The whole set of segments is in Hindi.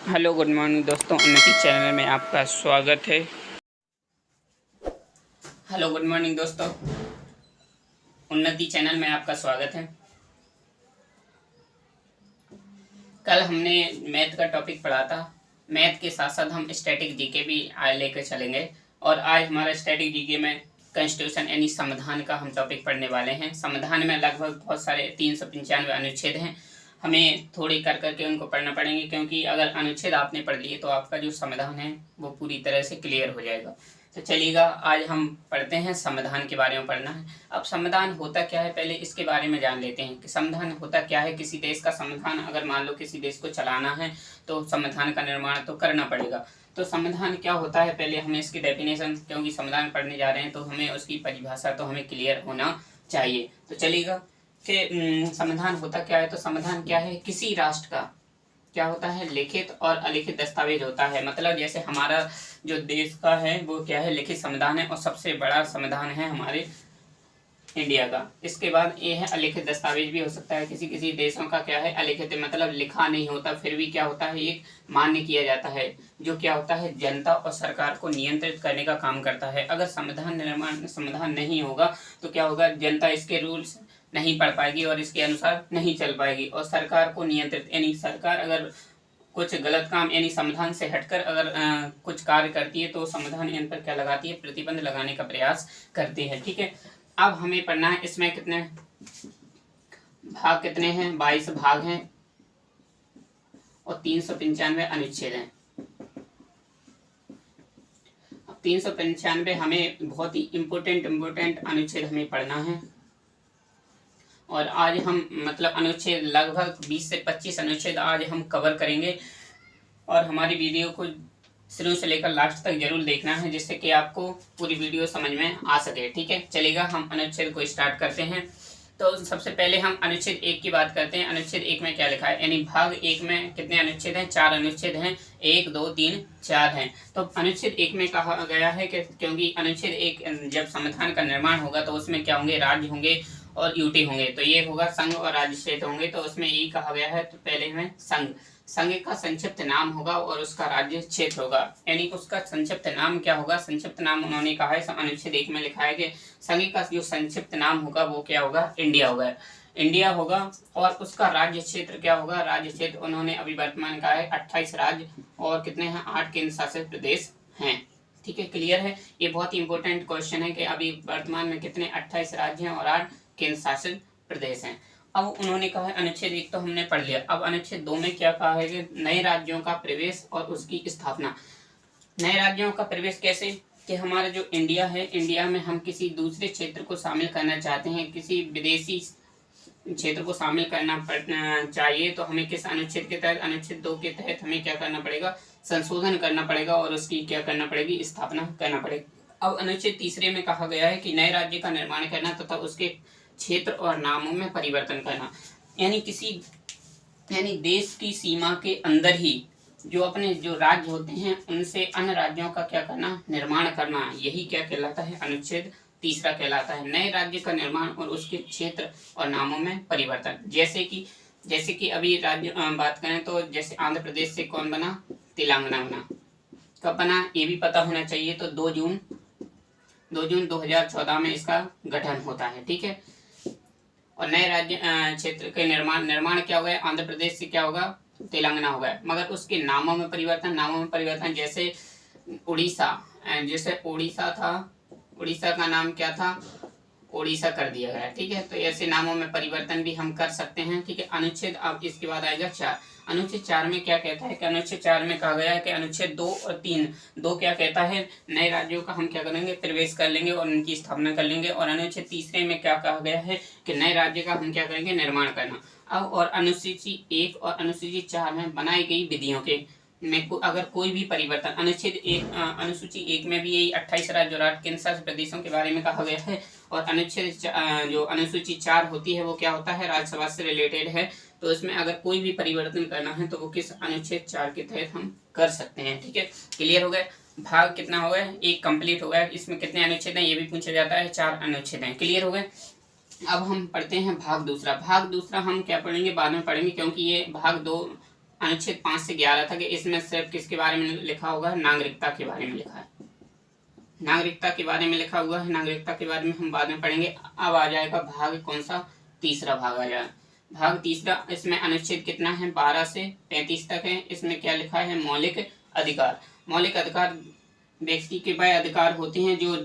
हेलो गुड मॉर्निंग दोस्तों, उन्नति चैनल में आपका स्वागत है। हेलो गुड मॉर्निंग दोस्तों, उन्नति चैनल में आपका स्वागत है। कल हमने मैथ का टॉपिक पढ़ा था। मैथ के साथ साथ हम स्टैटिक जीके भी लेकर चलेंगे और आज हमारा स्टैटिक जीके में कॉन्स्टिट्यूशन यानी संविधान का हम टॉपिक पढ़ने वाले हैं। संविधान में लगभग बहुत सारे 395 अनुच्छेद हैं। हमें थोड़ी कर करके उनको पढ़ना पड़ेंगे, क्योंकि अगर अनुच्छेद आपने पढ़ लिए तो आपका जो संविधान है वो पूरी तरह से क्लियर हो जाएगा। तो चलिएगा, आज हम पढ़ते हैं संविधान के बारे में पढ़ना है। अब संविधान होता क्या है, पहले इसके बारे में जान लेते हैं कि संविधान होता क्या है। किसी देश का संविधान, अगर मान लो किसी देश को चलाना है तो संविधान का निर्माण तो करना पड़ेगा। तो संविधान क्या होता है, पहले हमें इसकी डेफिनेशन, क्योंकि संविधान पढ़ने जा रहे हैं तो हमें उसकी परिभाषा तो हमें क्लियर होना चाहिए। तो चलिएगा कि संविधान होता क्या है। तो संविधान क्या है, किसी राष्ट्र का क्या होता है, लिखित और अलिखित दस्तावेज होता है। मतलब जैसे हमारा जो देश का है वो क्या है, लिखित संविधान है और सबसे बड़ा संविधान है हमारे इंडिया का। इसके बाद ये है अलिखित दस्तावेज भी हो सकता है। किसी किसी देशों का क्या है, अलिखित मतलब लिखा नहीं होता, फिर भी क्या होता है, एक मान्य किया जाता है, जो क्या होता है जनता और सरकार को नियंत्रित करने का काम करता है। अगर संविधान नहीं होगा तो क्या होगा, जनता इसके रूल्स नहीं पढ़ पाएगी और इसके अनुसार नहीं चल पाएगी, और सरकार को नियंत्रित, यानी सरकार अगर कुछ गलत काम यानी संविधान से हटकर अगर कुछ कार्य करती है तो संविधान इन पर क्या लगाती है, प्रतिबंध लगाने का प्रयास करती है। ठीक है, अब हमें पढ़ना है इसमें कितने भाग कितने हैं, 22 भाग हैं और 395 अनुच्छेद हैं। अब 395 हमें बहुत ही इम्पोर्टेंट अनुच्छेद हमें पढ़ना है और आज हम मतलब अनुच्छेद लगभग 20 से 25 अनुच्छेद आज हम कवर करेंगे। और हमारी वीडियो को शुरू से लेकर लास्ट तक जरूर देखना है, जिससे कि आपको पूरी वीडियो समझ में आ सके। ठीक है, चलेगा, हम अनुच्छेद को स्टार्ट करते हैं। तो सबसे पहले हम अनुच्छेद 1 की बात करते हैं। अनुच्छेद 1 में क्या लिखा है, यानी भाग 1 में कितने अनुच्छेद हैं, 4 अनुच्छेद हैं, 1 2 3 4 हैं। तो अनुच्छेद 1 में कहा गया है कि क्योंकि अनुच्छेद 1 जब संविधान का निर्माण होगा तो उसमें क्या होंगे, राज्य होंगे और यूटी होंगे। तो ये होगा संघ और राज्य क्षेत्र होंगे। तो उसमें यही कहा गया है, तो पहले में संघ का संक्षिप्त नाम होगा और उसका राज्य क्षेत्र होगा। यानी उसका संक्षिप्त नाम क्या होगा, संक्षिप्त नाम उन्होंने कहा है अनुच्छेद 1 में लिखा है कि संघ का जो संक्षिप्त नाम होगा वो क्या होगा, इंडिया होगा। और उसका राज्य क्षेत्र क्या होगा, राज्य क्षेत्र उन्होंने अभी वर्तमान कहा है 28 राज्य और कितने हैं, 8 केंद्र शासित प्रदेश हैं। ठीक है, क्लियर है। ये बहुत ही इंपॉर्टेंट क्वेश्चन है कि अभी वर्तमान में कितने 28 राज्य हैं और 8 केंद्र शासित प्रदेश हैं। अब उन्होंने कहा है अनुच्छेद 1 तो हमने पढ़ लिया। अब अनुच्छेद 2 में क्या कहा है कि नए राज्यों का प्रवेश और उसकी स्थापना। नए राज्यों का प्रवेश कैसे, कि हमारा जो इंडिया है, इंडिया में हम किसी दूसरे क्षेत्र को शामिल करना चाहते हैं, किसी विदेशी क्षेत्र को शामिल करना चाहिए, तो हमें किस अनुच्छेद के तहत, अनुच्छेद 2 के तहत हमें क्या करना पड़ेगा, संशोधन करना पड़ेगा और उसकी क्या करना पड़ेगी, स्थापना करना पड़ेगी। अब अनुच्छेद 3 में कहा गया है कि नए राज्य का निर्माण करना तथा उसके क्षेत्र और नामों में परिवर्तन करना। यानी देश की सीमा के अंदर ही जो अपने जो राज्य होते हैं उनसे अन्य राज्यों का क्या करना, निर्माण करना। यही क्या कहलाता है, अनुच्छेद 3 कहलाता है। नए राज्य का निर्माण और उसके क्षेत्र और नामों में परिवर्तन। जैसे कि अभी राज्य बात करें तो जैसे आंध्र प्रदेश से कौन बना, तेलंगाना बना। कब बना ये भी पता होना चाहिए। तो 2 जून 2014 में इसका गठन होता है। ठीक है, और नए राज्य क्षेत्र के निर्माण क्या होगा, आंध्र प्रदेश से क्या होगा, तेलंगाना होगा। मगर उसके नामों में परिवर्तन जैसे उड़ीसा था, उड़ीसा का नाम क्या था, ओडिशा कर दिया गया। ठीक है, तो ऐसे नामों में परिवर्तन भी हम कर सकते हैं। ठीक है, अनुच्छेद अब इसके बाद आएगा 4। अनुच्छेद 4 में क्या कहता है कि अनुच्छेद 4 में कहा गया है कि अनुच्छेद 2 और 3, 2 क्या कहता है, नए राज्यों का हम क्या करेंगे, प्रवेश कर लेंगे और उनकी स्थापना कर लेंगे। और अनुच्छेद 3 में क्या कहा गया है कि नए राज्य का हम क्या करेंगे, निर्माण करना। अब और अनुसूची 1 और अनुसूची 4 में बनाई गई विधियों के में अगर कोई भी परिवर्तन, अनुसूची 1 में भी यही 28 राज्य और 8 केंद्र शासित प्रदेशों के बारे में कहा गया है। और जो अनुसूची 4 होती है वो क्या होता है, राज्यसभा से रिलेटेड है। तो इसमें अगर कोई भी परिवर्तन करना है तो वो किस अनुच्छेद 4 के तहत हम कर सकते हैं। ठीक है, क्लियर हो गए। भाग कितना हो गया, 1 कंप्लीट हो गया। इसमें कितने अनुच्छेद हैं ये भी पूछा जाता है, 4 अनुच्छेद हैं। क्लियर हो गए। अब हम पढ़ते हैं भाग दूसरा हम क्या पढ़ेंगे, बाद में पढ़ेंगे, क्योंकि ये भाग 2 अनुच्छेद 5 से 11 तक इसमें सिर्फ किसके बारे में लिखा होगा, नागरिकता के बारे में लिखा है, नागरिकता के बारे में लिखा हुआ है। नागरिकता के बारे में हम बाद में पढ़ेंगे। अब आ जाएगा भाग कौन सा, तीसरा भाग आ जाएगा। भाग तीसरा, इसमें अनुच्छेद कितना है, 12 से 35 तक है। इसमें क्या लिखा है, मौलिक अधिकार। मौलिक अधिकार व्यक्ति के वह अधिकार होते हैं जो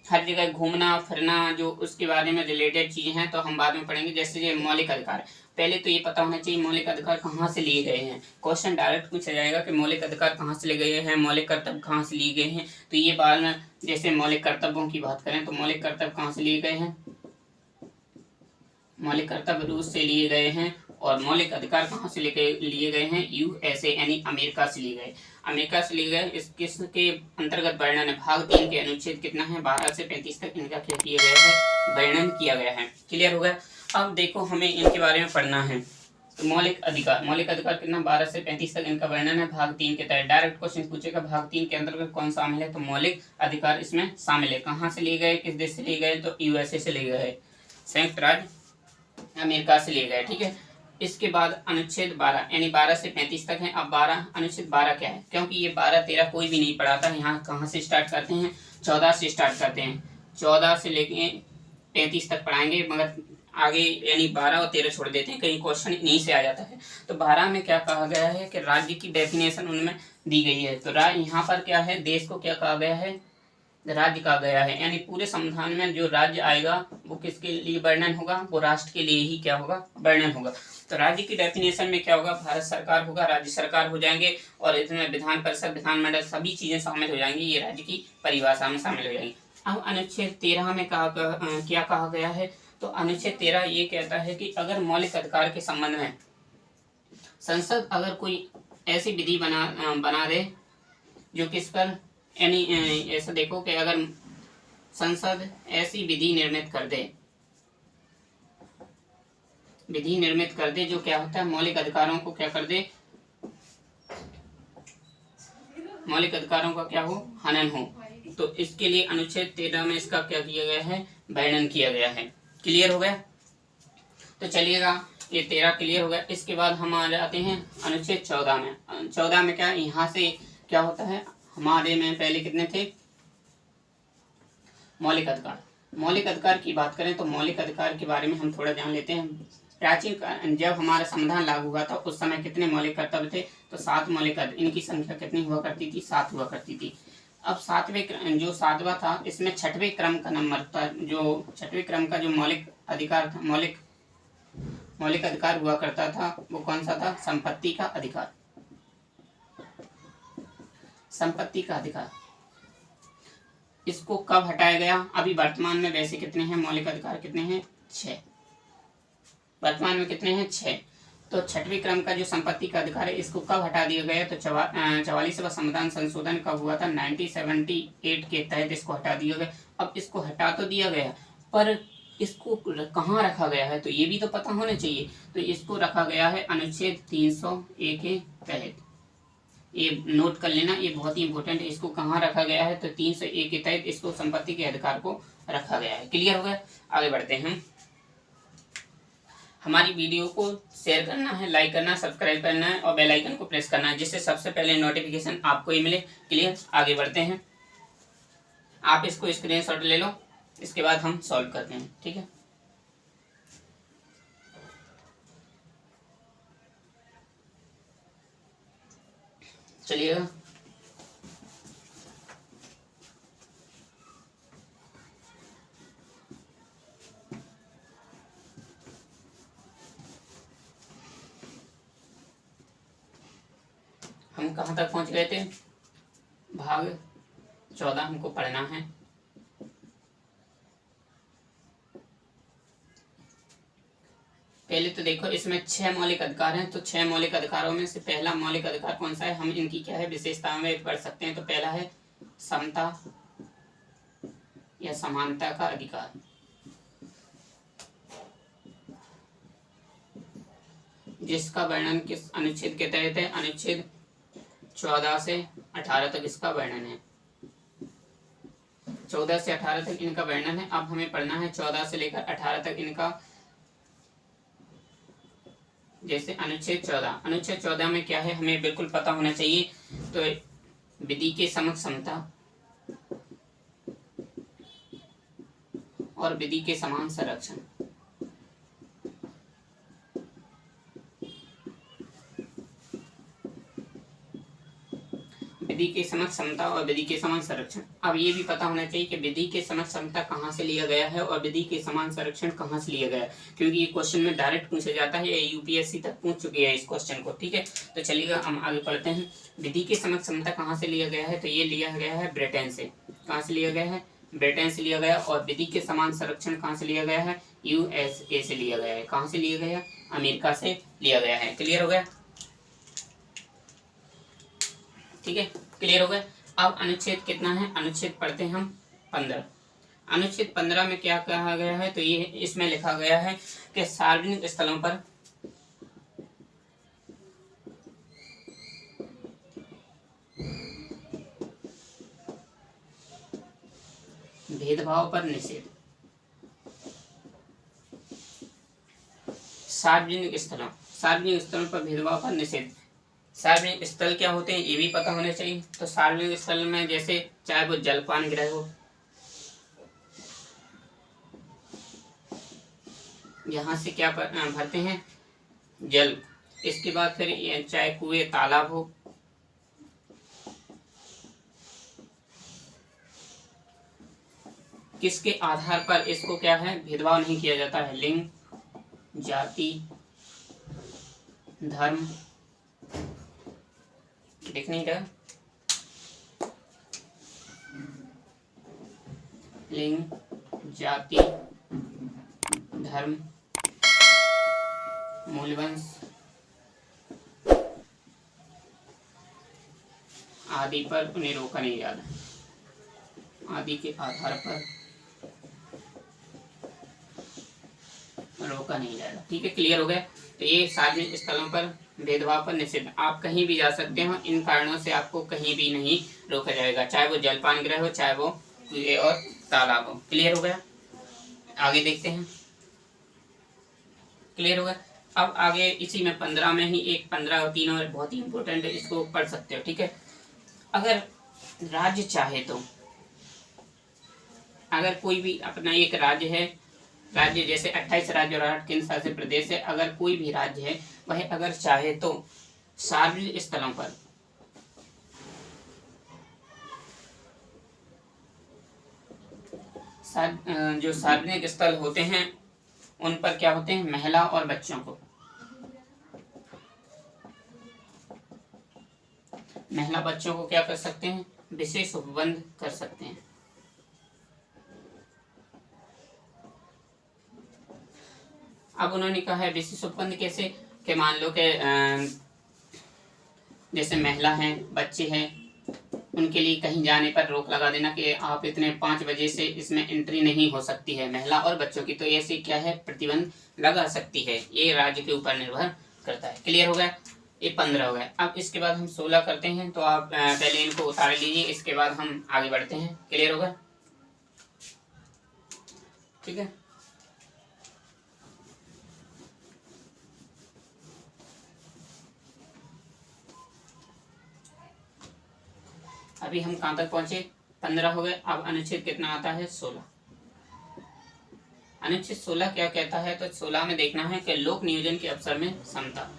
हर जगह घूमना फिरना, जो उसके बारे में रिलेटेड चीजें हैं तो हम बाद में पढ़ेंगे। जैसे ये मौलिक अधिकार, पहले तो ये पता होना चाहिए मौलिक अधिकार कहाँ से लिए गए हैं। क्वेश्चन डायरेक्ट पूछा जाएगा कि मौलिक अधिकार कहाँ से लिए गए हैं, मौलिक कर्तव्य कहाँ से लिए गए हैं। तो ये बाद में, जैसे मौलिक कर्तव्यों की बात करें तो मौलिक कर्तव्य कहाँ से लिए गए हैं, मौलिक कर्तव्य रूस से लिए गए हैं। और मौलिक अधिकार कहाँ से लिए गए हैं, यूएसए यानी अमेरिका से लिए गए, अमेरिका से लिए गए। इस किसके अंतर्गत वर्णन है, भाग 3 के अनुच्छेद कितना है, 12 से 35 तक इनका क्या किया गया है, वर्णन किया गया है। क्लियर हो गया। अब देखो हमें इनके बारे में पढ़ना है। तो मौलिक अधिकार कितना, 12 से 35 तक इनका वर्णन है भाग 3 के तहत। डायरेक्ट क्वेश्चन पूछेगा भाग 3 के अंतर्गत कौन शामिल है, तो मौलिक अधिकार इसमें शामिल है। कहाँ से लिए गए, किस देश से लिए गए, तो यूएसए से लिए गए, संयुक्त राज्य अमेरिका से लिए गए। ठीक है। इसके बाद अनुच्छेद 12 यानी 12 से 35 तक है। अब 12 अनुच्छेद 12 क्या है, क्योंकि ये 12-13 कोई भी नहीं पढ़ाता। यहाँ कहाँ से स्टार्ट करते हैं, 14 से स्टार्ट करते हैं, 14 से लेके 35 तक पढ़ाएंगे, मगर आगे यानी 12 और 13 छोड़ देते हैं, कहीं क्वेश्चन इन्हीं से आ जाता है। तो 12 में क्या कहा गया है कि राज्य की डेफिनेशन उनमें दी गई है। तो यहाँ पर क्या है, देश को क्या कहा गया है, राज्य कहा गया है। यानी पूरे संविधान में जो राज्य आएगा वो किसके लिए वर्णन होगा, वो राष्ट्र के लिए ही क्या होगा, वर्णन होगा। तो राज्य की डेफिनेशन में क्या होगा, भारत सरकार होगा, राज्य सरकार हो जाएंगे, और इसमें विधान परिषद, विधानमंडल सभी चीजें शामिल हो जाएंगी, ये राज्य की परिभाषा में शामिल हो जाएंगी। अब अनुच्छेद 13 में क्या कहा गया है, तो अनुच्छेद 13 ये कहता है कि अगर मौलिक अधिकार के संबंध में संसद अगर कोई ऐसी विधि बना दे जो किस पर, यानी ऐसा देखो कि अगर संसद ऐसी विधि निर्मित कर दे जो क्या होता है, मौलिक अधिकारों को क्या कर दे, मौलिक अधिकारों का क्या हो, हनन हो, तो इसके लिए अनुच्छेद 13 में इसका क्या किया गया है, वर्णन किया गया है। क्लियर हो गया। तो चलिएगा, ये 13 क्लियर हो गया। इसके बाद हम आ जाते हैं अनुच्छेद 14 में। 14 में क्या, यहाँ से क्या होता है, हमारे में पहले कितने थे, मौलिक अधिकार। मौलिक अधिकार की बात करें तो मौलिक अधिकार के बारे में हम थोड़ा जान लेते हैं। प्राचीन जब हमारा संविधान लागू हुआ था उस समय कितने मौलिक कर्तव्य थे, तो 7 मौलिक, इनकी संख्या कितनी हुआ करती थी, 7 हुआ करती थी। अब 7वां था, इसमें 6वें क्रम का नंबर था, जो 6वें क्रम का जो मौलिक अधिकार था, मौलिक अधिकार हुआ करता था, वो कौन सा था, संपत्ति का अधिकार। संपत्ति का अधिकार, इसको कब हटाया गया, अभी वर्तमान में वैसे कितने हैं मौलिक अधिकार, कितने हैं, 6, वर्तमान में कितने हैं, 6। तो 6वें क्रम का जो संपत्ति का अधिकार है, इसको कब हटा दिया गया, तो 44वां संविधान संशोधन कब हुआ था, 1978 के तहत इसको हटा दिया गया। अब इसको हटा तो दिया गया, पर इसको कहाँ रखा गया है, तो ये भी तो पता होना चाहिए। तो इसको रखा गया है अनुच्छेद 301 के तहत, ये नोट कर लेना, ये बहुत ही इंपॉर्टेंट है। इसको कहाँ रखा गया है, तो 301 के तहत इसको संपत्ति के अधिकार को रखा गया है। क्लियर हो गया। आगे बढ़ते हैं। हमारी वीडियो को शेयर करना है, लाइक करना, सब्सक्राइब करना है और बेल आइकन को प्रेस करना है, जिससे सबसे पहले नोटिफिकेशन आपको ही मिले। क्लियर। आगे बढ़ते हैं। आप इसको स्क्रीनशॉट ले लो, इसके बाद हम सॉल्व करते हैं। ठीक है। चलिएगा। हम कहाँ तक पहुंच गए थे, भाग 14 हमको पढ़ना है। पहले तो देखो इसमें 6 मौलिक अधिकार हैं, तो 6 मौलिक अधिकारों में से पहला मौलिक अधिकार कौन सा है, हम इनकी क्या है विशेषता में पढ़ सकते हैं। तो पहला है समता या समानता का अधिकार। जिसका वर्णन किस अनुच्छेद के तहत है, अनुच्छेद 14 से 18 तक इसका वर्णन है। 14 से 18 तक इनका वर्णन है। अब हमें पढ़ना है 14 से लेकर 18 तक इनका जैसे अनुच्छेद 14 में क्या है हमें बिल्कुल पता होना चाहिए। तो विधि के समक्ष समता और विधि के समान संरक्षण। विधि के समक्ष समता और विधि के समान संरक्षण। अब ये भी पता होना चाहिए कि विधि के समक्ष समता कहाँ से लिया गया है और विधि के समान संरक्षण कहाँ से लिया गया है, क्योंकि ये क्वेश्चन में डायरेक्ट पूछा जाता है, या यूपीएससी तक पूछ चुकी है इस क्वेश्चन को। ठीक है, तो चलिएगा हम आगे पढ़ते हैं। विधि के समक्ष समता कहाँ से लिया गया है, तो ये लिया गया है ब्रिटेन से। कहाँ से लिया गया है, ब्रिटेन से लिया गया। और विधि के समान संरक्षण कहाँ से लिया गया है, यूएसए से लिया गया है। कहाँ से लिया गया, अमेरिका से लिया गया है। क्लियर हो गया, ठीक है, क्लियर हो गया। अब अनुच्छेद कितना है, अनुच्छेद पढ़ते हैं हम 15। अनुच्छेद 15 में क्या कहा गया है, तो ये इसमें लिखा गया है कि सार्वजनिक स्थलों पर भेदभाव पर निषेध। सार्वजनिक स्थलों पर भेदभाव पर निषेध। सार्वजनिक स्थल क्या होते हैं ये भी पता होना चाहिए। तो सार्वजनिक स्थल में जैसे चाहे वो जलपान गृह हो, यहाँ से क्या भरते हैं, जल। इसके बाद फिर चाहे कुएं तालाब हो, किसके आधार पर इसको क्या है, भेदभाव नहीं किया जाता है। लिंग, जाति, धर्म, लिख नहीं रहा, लिंग, जाति, धर्म, मूलवंश आदि पर उन्हें रोका नहीं जाता। आदि के आधार पर रोका नहीं जाएगा। ठीक है, क्लियर हो गया। तो ये सार्वजनिक स्थलों पर भेदभाव पर निषेध। आप कहीं भी जा सकते हो, इन कारणों से आपको कहीं भी नहीं रोका जाएगा, चाहे वो जलपान गृह हो, चाहे वो कुएं और तालाब हो। क्लियर हो गया, आगे देखते हैं। क्लियर हो गया। अब आगे इसी में 15 में ही एक 15 और 3 और बहुत ही इंपॉर्टेंट है, इसको पढ़ सकते हो। ठीक है, अगर राज्य चाहे तो, अगर कोई भी अपना एक राज्य है, राज्य जैसे 28 राज्य और 8 केंद्र शासित प्रदेश है, अगर कोई भी राज्य है वह अगर चाहे तो सार्वजनिक स्थलों पर जो सार्वजनिक स्थल होते हैं उन पर क्या होते हैं, महिला और बच्चों को, महिला बच्चों को क्या कर सकते हैं, विशेष उपबंध कर सकते हैं। अब उन्होंने कहा है विशेष उपबंध कैसे, कि मान लो कि जैसे महिला हैं, बच्चे हैं, उनके लिए कहीं जाने पर रोक लगा देना कि आप इतने 5 बजे से इसमें एंट्री नहीं हो सकती है, महिला और बच्चों की। तो ऐसे क्या है, प्रतिबंध लगा सकती है। ये राज्य के ऊपर निर्भर करता है। क्लियर हो गया, ये 15 हो गया। अब इसके बाद हम 16 करते हैं, तो आप पहले इनको उतार लीजिए, इसके बाद हम आगे बढ़ते हैं। क्लियर होगा, ठीक है। अभी हम कहाँ तक पहुंचे, 15 हो गए। अब अनुच्छेद कितना आता है, 16। अनुच्छेद 16 क्या कहता है, तो 16 में देखना है कि लोक नियोजन के अवसर में समता।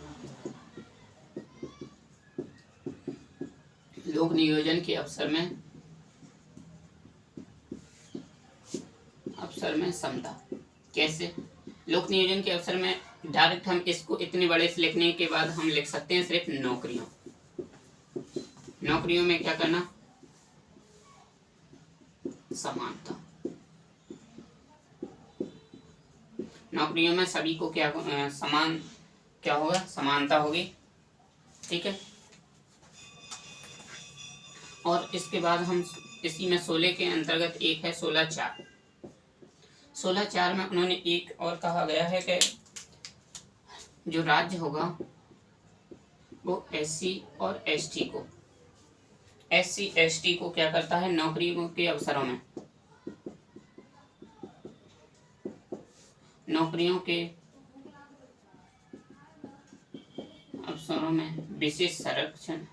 लोक नियोजन के अवसर में समता कैसे, लोक नियोजन के अवसर में डायरेक्ट हम इसको इतने बड़े से लिखने के बाद हम लिख सकते हैं सिर्फ नौकरियों में क्या करना, समानता। नौकरियों में सभी को क्या समान क्या होगा, समानता होगी। ठीक है, और इसके बाद हम इसी में 16 के अंतर्गत एक है 16(4). 16(4) में उन्होंने एक और कहा गया है कि जो राज्य होगा वो SC और ST को, SC ST को क्या करता है, नौकरियों के अवसरों में, नौकरियों के अवसरों में विशेष संरक्षण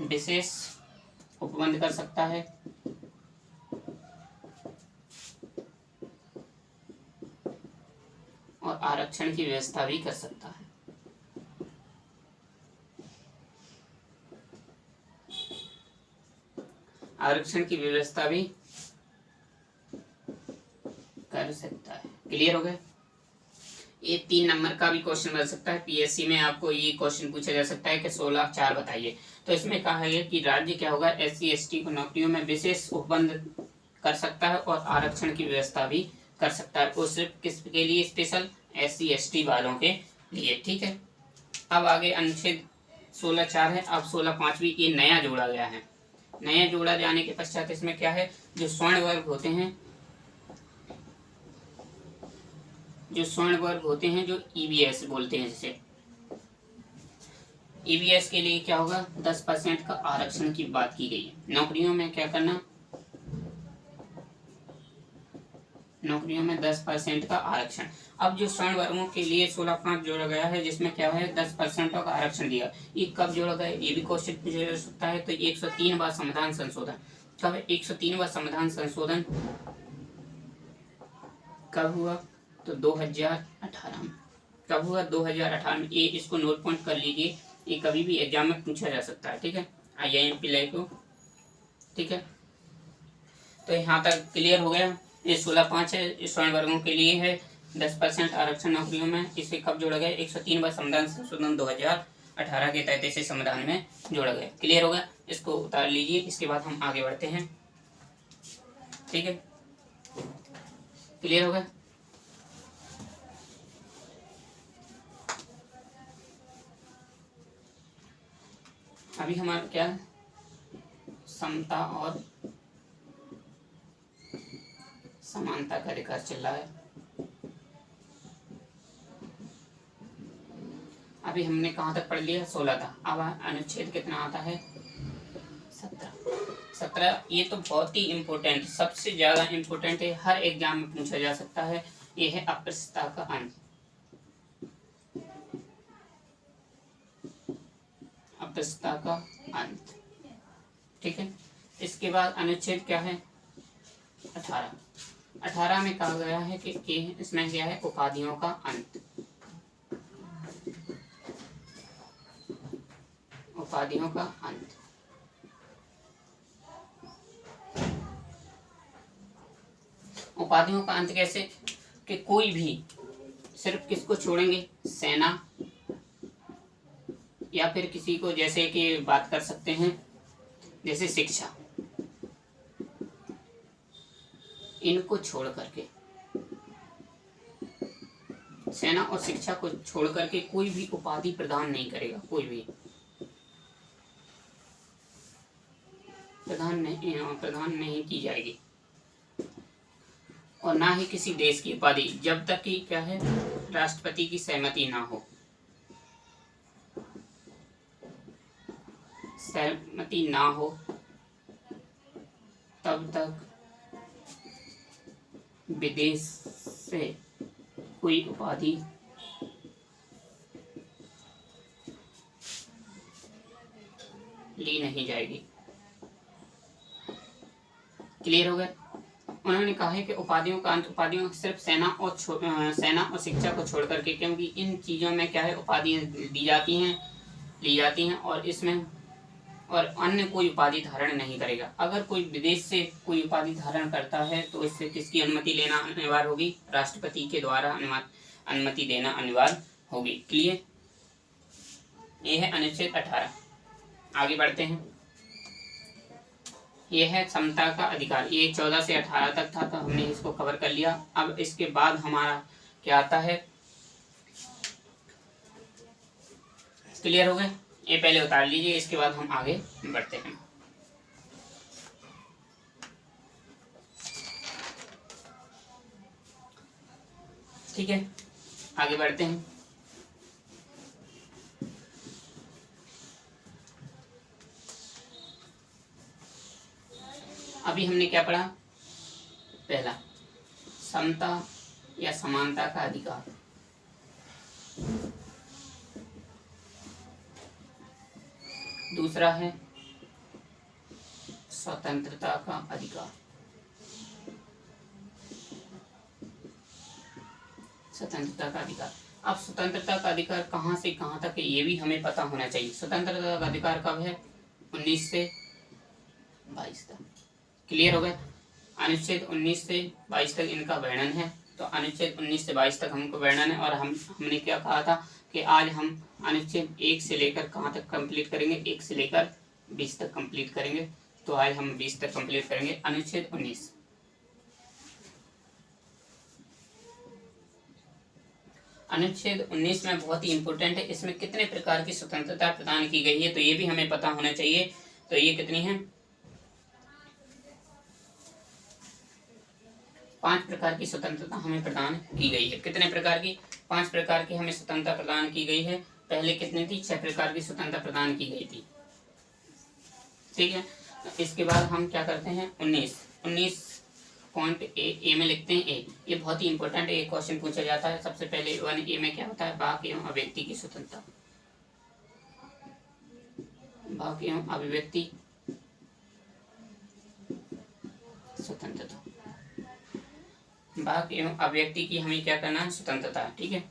विशेष उपबंध कर सकता है और आरक्षण की व्यवस्था भी कर सकता है। आरक्षण की व्यवस्था भी कर सकता है। क्लियर हो गया? ये 3 नंबर का भी क्वेश्चन बन सकता है। पीएससी में आपको ये क्वेश्चन पूछा जा सकता है कि 16/4 बताइए। तो इसमें कहा है कि राज्य क्या होगा, SC/ST को नौकरियों में विशेष उपबंध कर सकता है और आरक्षण की व्यवस्था भी कर सकता है। वो सिर्फ किसके लिए? स्पेशल SC/ST वालों के लिए। ठीक है, अब आगे अनुच्छेद 16/4 है। अब 16/5 भी ये नया जोड़ा गया है। नया जोड़ा जाने के पश्चात इसमें क्या है, जो स्वर्ण वर्ग होते हैं, जो स्वर्ण वर्ग होते हैं, जो EBS बोलते हैं, जैसे EBS के लिए क्या होगा, 10% का आरक्षण की बात की गई है। नौकरियों में क्या करना, नौकरियों में 10% का आरक्षण। अब जो स्वर्ण वर्गों के लिए 16/5 जोड़ा गया है, जिसमें क्या है 10% का आरक्षण दिया, ये कब जोड़ा गया, ये भी क्वेश्चन पूछा जा सकता है। तो 103वां संविधान संशोधन कब है? 103वां संविधान संशोधन कब हुआ? तो 2018 में। कब हुआ? 2018 में। ये इसको नोट पॉइंट कर लीजिए, ये कभी भी एग्जाम में पूछा जा सकता है। ठीक है, IIMP लाइको। ठीक है, तो यहाँ तक क्लियर हो गया। ये 16/5 है, स्वर्ण वर्गों के लिए है 10% आरक्षण नौकरियों में। इसे कब जोड़ा गया? 103वां संविधान संशोधन 2018 के तहत इसे संविधान में जोड़ा गया। क्लियर हो गया? इसको उतार लीजिए, इसके बाद हम आगे बढ़ते हैं। ठीक है, क्लियर हो गया? अभी हमारा क्या है, समता और समानता का अधिकार चल रहा है। अभी हमने कहाँ तक पढ़ लिया? 16 था। अब अनुच्छेद कितना आता है? 17। ये तो बहुत ही इम्पोर्टेंट, सबसे ज्यादा इम्पोर्टेंट है, हर एग्जाम में पूछा जा सकता है। ये है अस्पृश्यता का अंत। अस्पृश्यता का अंत। ठीक है, इसके बाद अनुच्छेद क्या है? 18 में कहा गया है कि इसमें क्या है, उपाधियों का अंत। उपाधियों का अंत। उपाधियों का अंत कैसे, कि कोई भी, सिर्फ किसको छोड़ेंगे, सेना या फिर किसी को, जैसे कि बात कर सकते हैं जैसे शिक्षा, इनको छोड़ करके, सेना और शिक्षा को छोड़ करके कोई भी उपाधि प्रदान नहीं करेगा। कोई भी प्रदान नहीं की जाएगी, और ना ही किसी देश की उपाधि, जब तक कि क्या है, राष्ट्रपति की सहमति ना हो। सहमति ना हो तब तक विदेश से कोई उपाधि ली नहीं जाएगी। क्लियर हो गया? उन्होंने कहा है कि उपाधियों का अंत, उपाधियों सिर्फ सेना और शिक्षा को छोड़ करके, क्योंकि इन चीज़ों में क्या है, उपाधियाँ दी जाती हैं, ली जाती हैं, और इसमें और अन्य कोई उपाधि धारण नहीं करेगा। अगर कोई विदेश से कोई उपाधि धारण करता है तो इससे किसकी अनुमति लेना अनिवार्य होगी? राष्ट्रपति के द्वारा अनुमति देना अनिवार्य होगी। क्लियर? ये है अनुच्छेद 18। आगे बढ़ते हैं। ये है समता का अधिकार। ये 14 से 18 तक था, तो हमने इसको कवर कर लिया। अब इसके बाद हमारा क्या आता है? क्लियर हो गए? ये पहले उतार लीजिए, इसके बाद हम आगे बढ़ते हैं। ठीक है, आगे बढ़ते हैं। अभी हमने क्या पढ़ा? पहला, समता या समानता का अधिकार। दूसरा है स्वतंत्रता का अधिकार। स्वतंत्रता का अधिकार। अब स्वतंत्रता का अधिकार कहाँ से कहाँ तक है ये भी हमें पता होना चाहिए। स्वतंत्रता का अधिकार कब है? 19 से 22 तक। क्लियर हो गया? अनुच्छेद 19 से 22 तक इनका वर्णन है। तो अनुच्छेद 19 से 22 तक हमको वर्णन है। और हमने क्या कहा था कि आज हम अनुच्छेद 1 से लेकर कहाँ तक कंप्लीट करेंगे? 1 से लेकर 20 तक कंप्लीट करेंगे। तो आज हम 20 तक कंप्लीट करेंगे। अनुच्छेद 19। अनुच्छेद 19 में बहुत ही इंपॉर्टेंट है। इसमें कितने प्रकार की स्वतंत्रता प्रदान की गई है तो ये भी हमें पता होना चाहिए। तो ये कितनी है? 5 प्रकार की स्वतंत्रता हमें प्रदान की गई है। कितने प्रकार की? 5 प्रकार की हमें स्वतंत्रता प्रदान की गई है। पहले कितनी थी? 6 प्रकार की स्वतंत्रता प्रदान की गई थी। ठीक है। तो इसके बाद हम क्या करते हैं? 19 पॉइंट ए में लिखते हैं। ए ये बहुत ही इंपॉर्टेंट है। एक क्वेश्चन पूछा जाता है। सबसे पहले 1A में क्या होता है? वाक्य एवं अभिव्यक्ति की स्वतंत्रता। वाक्य एवं अभिव्यक्ति स्वतंत्रता। वाक्य एवं अभिव्यक्ति की हमें क्या करना है? स्वतंत्रता। ठीक है।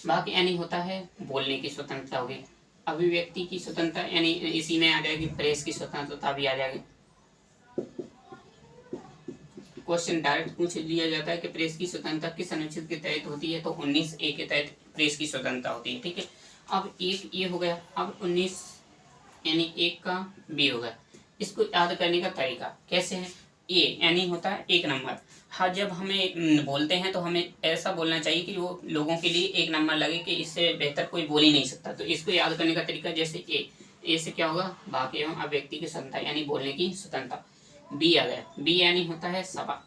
वाक्य यानी होता है बोलने की स्वतंत्रता होगी। अभिव्यक्ति की स्वतंत्रता यानी इसी में आ जाएगी प्रेस की स्वतंत्रता भी आ जाएगी। क्वेश्चन डायरेक्ट पूछ लिया जाता है कि प्रेस की स्वतंत्रता किस अनुच्छेद के तहत होती है? तो 19A के तहत प्रेस की स्वतंत्रता होती है। ठीक है। अब एक ये हो गया। अब 19 यानी 1 का B हो गया। इसको याद करने का तरीका कैसे है? ए यानी होता है 1 नंबर। हाँ, जब हमें बोलते हैं तो हमें ऐसा बोलना चाहिए कि वो लोगों के लिए 1 नंबर लगे कि इससे बेहतर कोई बोल ही नहीं सकता। तो इसको याद करने का तरीका जैसे ए से क्या होगा? वाक्य एवं अभिव्यक्ति की स्वतंत्रता यानी बोलने की स्वतंत्रता। बी आ गया। बी यानी होता है सभा।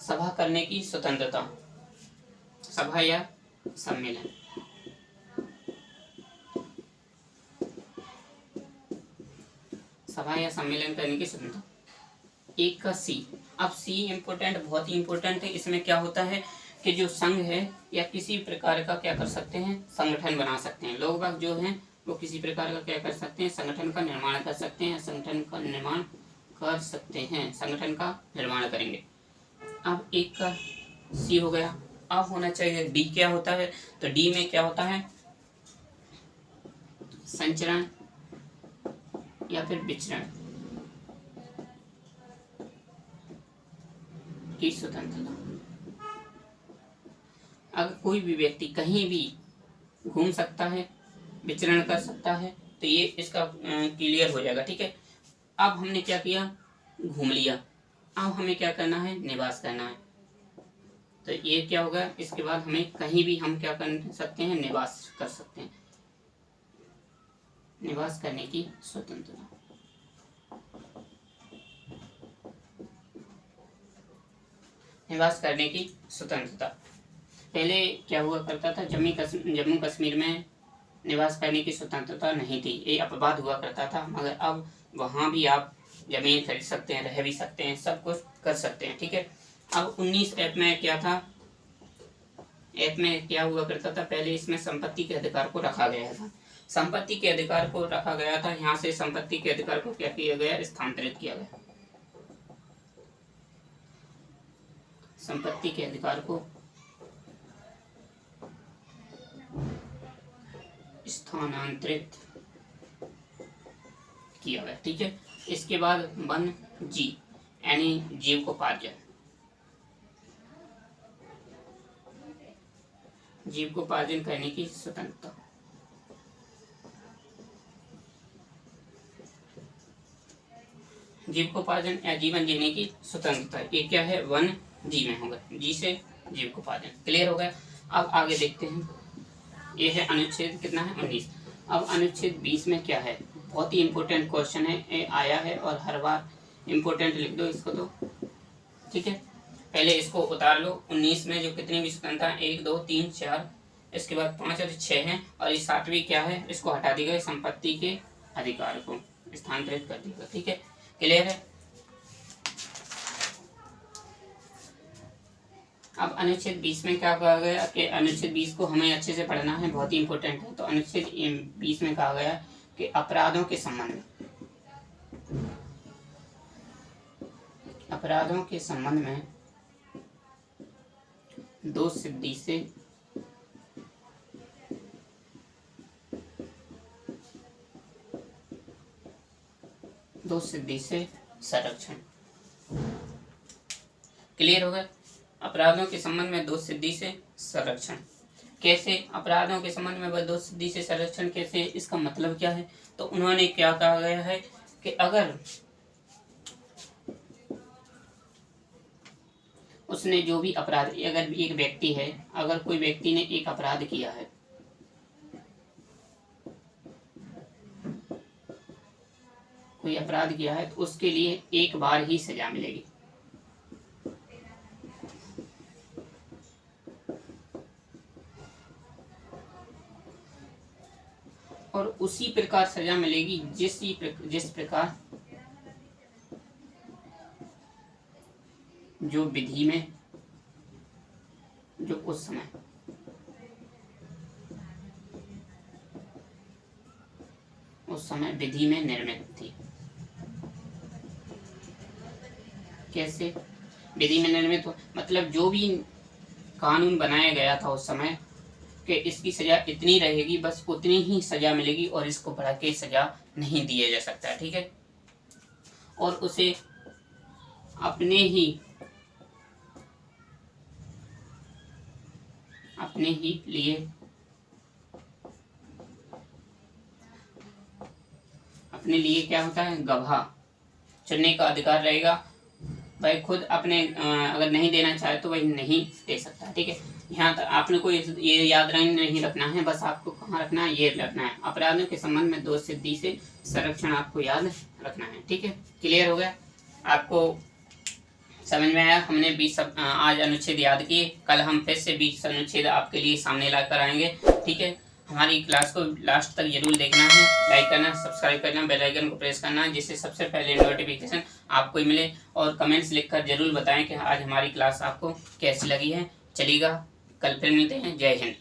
सभा करने की स्वतंत्रता। सभा या सम्मेलन। सभा या सम्मेलन करने की स्वतंत्रता। एक का सी। अब सी इंपोर्टेंट, बहुत ही इंपोर्टेंट है। इसमें क्या होता है कि जो संघ है या किसी प्रकार का क्या कर सकते हैं? संगठन बना सकते हैं। लोग बाग जो हैं वो किसी प्रकार का क्या कर सकते हैं? संगठन का निर्माण कर सकते हैं। संगठन का निर्माण कर सकते हैं। संगठन का निर्माण करेंगे। अब एक का सी हो गया। अब होना चाहिए डी। क्या होता है? तो डी में क्या होता है? संचरण या फिर विचरण की स्वतंत्रता। अगर कोई भी व्यक्ति कहीं भी घूम सकता है, विचरण कर सकता है, तो ये इसका क्लियर हो जाएगा। ठीक है। अब हमने क्या किया? घूम लिया। अब हमें क्या करना है? निवास करना है। तो ये क्या होगा? इसके बाद हमें कहीं भी हम क्या कर सकते हैं? निवास कर सकते हैं। निवास करने की स्वतंत्रता। निवास करने की स्वतंत्रता। पहले क्या हुआ करता था? जम्मू कश्मीर में निवास करने की स्वतंत्रता नहीं थी। ये अपवाद हुआ करता था। मगर अब वहाँ भी आप जमीन खरीद सकते हैं, रह भी सकते हैं, सब कुछ कर सकते हैं। ठीक है। अब 19 ऐप में क्या था? ऐप में क्या हुआ करता था? पहले इसमें संपत्ति के अधिकार को रखा गया था। संपत्ति के अधिकार को रखा गया था। यहाँ से संपत्ति के अधिकार को क्या किया गया? स्थानांतरित किया गया। संपत्ति के अधिकार को स्थानांतरित किया गया। ठीक है। इसके बाद 1G यानी जीविकोपार्जन। जीविकोपार्जन करने की स्वतंत्रता। जीविकोपार्जन या जीवन जीने की स्वतंत्रता। ये क्या है? 1G में होगा। जी से जीविकोपार्जन। क्लियर हो गया? अब आगे देखते हैं। ये है अनुच्छेद कितना है? 19। अब अनुच्छेद 20 में क्या है? बहुत ही इंपॉर्टेंट क्वेश्चन है। ये आया है और हर बार इंपॉर्टेंट लिख दो इसको तो। ठीक है। पहले इसको उतार लो। 19 में जो कितनी भी स्वतंत्रता 1 2 3 4, इसके बाद 5 और 6 है, और ये 7वीं क्या है? इसको हटा दी गई। संपत्ति के अधिकार को स्थानांतरित कर दिया। ठीक है। क्लियर है? अब अनुच्छेद 20 में क्या कहा गया कि अनुच्छेद 20 को हमें अच्छे से पढ़ना है, बहुत ही इंपॉर्टेंट है। तो अनुच्छेद 20 में कहा गया कि अपराधों के संबंध में 2 सिद्धि से संरक्षण। क्लियर हो गया? अपराधों के संबंध में 2 सिद्धि से संरक्षण कैसे? अपराधों के संबंध में 2 सिद्धि से संरक्षण कैसे, इसका मतलब क्या है? तो उन्होंने क्या कहा गया है कि अगर उसने जो भी अपराध, अगर एक व्यक्ति है, अगर कोई व्यक्ति ने एक अपराध किया है, कोई अपराध किया है, तो उसके लिए एक बार ही सजा मिलेगी। और उसी प्रकार सजा मिलेगी जिस प्रकार जो विधि में, जो उस समय विधि में निर्मित थी। कैसे विधि में निर्मित हो? मतलब जो भी कानून बनाया गया था उस समय कि इसकी सजा इतनी रहेगी, बस उतनी ही सजा मिलेगी और इसको बढ़ा के सजा नहीं दिया जा सकता, ठीक है। और उसे अपने ही लिए क्या होता है, गवाह चुनने का अधिकार रहेगा। भाई खुद अपने अगर नहीं देना चाहे तो वही नहीं दे सकता, ठीक है। यहाँ तक आपने को ये याद नहीं रखना है, बस आपको कहाँ रखना है, ये रखना है, अपराधों के संबंध में 2 सिद्धि से संरक्षण आपको याद रखना है, ठीक है। क्लियर हो गया? आपको समझ में आया? हमने 20 आज अनुच्छेद याद किए, कल हम फिर से 20 अनुच्छेद आपके लिए सामने ला कर आएंगे, ठीक है। हमारी क्लास को लास्ट तक जरूर देखना है, लाइक करना, सब्सक्राइब करना, बेल आइकन को प्रेस करना, जिससे सबसे पहले नोटिफिकेशन आपको ही मिले। और कमेंट्स लिखकर जरूर बताएं कि आज हमारी क्लास आपको कैसी लगी है। चलिएगा, कल फिर मिलते हैं। जय हिंद।